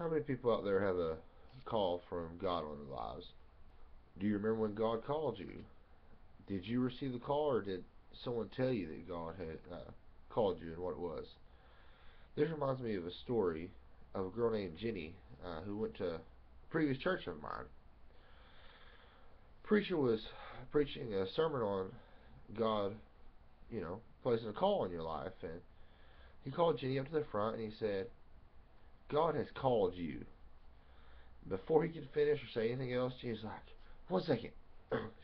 How many people out there have a call from God on their lives? Do you remember when God called you? Did you receive the call, or did someone tell you that God had called you and what it was? This reminds me of a story of a girl named Jenny who went to a previous church of mine. Preacher was preaching a sermon on God, placing a call on your life, and he called Jenny up to the front and he said, God has called you. Before he could finish or say anything else, Jenny's like, 1 second.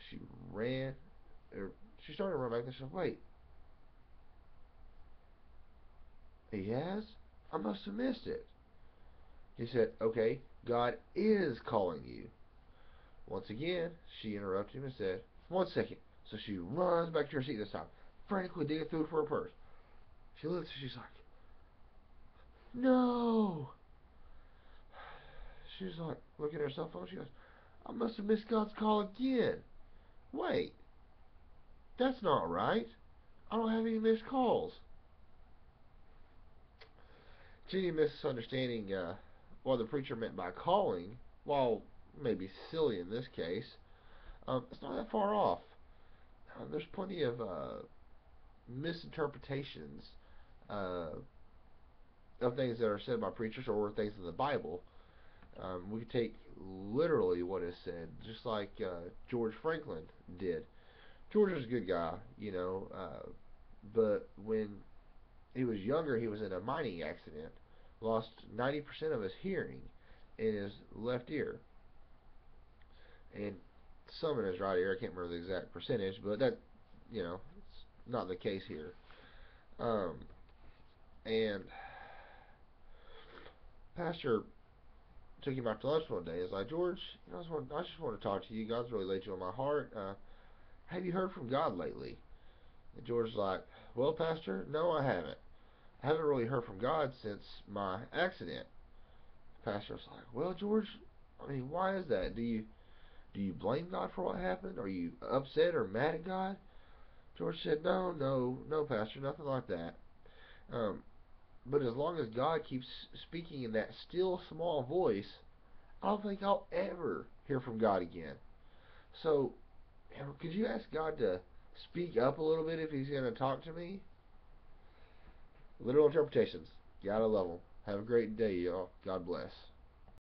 She ran, or she started to run back and she said, wait, he has? I must have missed it. He said, okay, God is calling you. Once again, she interrupted him and said, 1 second. So she runs back to her seat this time, frantically digging through for her purse. She looks and she's like, no. She's like, looking at her cell phone. She goes, I must have missed God's call again. Wait, that's not right. I don't have any missed calls. Jenny misunderstanding what the preacher meant by calling, while maybe silly in this case, it's not that far off. There's plenty of misinterpretations uh, of things that are said by preachers or things in the Bible. We could take literally what is said, just like George Franklin did. George was a good guy, but when he was younger, he was in a mining accident, lost 90% of his hearing in his left ear, and some in his right ear. I can't remember the exact percentage, but that, it's not the case here. Um, and Pastor took him out to lunch one day. He's like, George, I just want to talk to you. God's really laid you on my heart. Have you heard from God lately? And George's like, well, Pastor, no, I haven't. I haven't really heard from God since my accident. The pastor's like, well, George, I mean, why is that? Do you blame God for what happened? Are you upset or mad at God? George said, no, no, no, Pastor, nothing like that. Um, but as long as God keeps speaking in that still small voice, I don't think I'll ever hear from God again. So, could you ask God to speak up a little bit if He's going to talk to me? Literal interpretations. Gotta love them. Have a great day, y'all. God bless.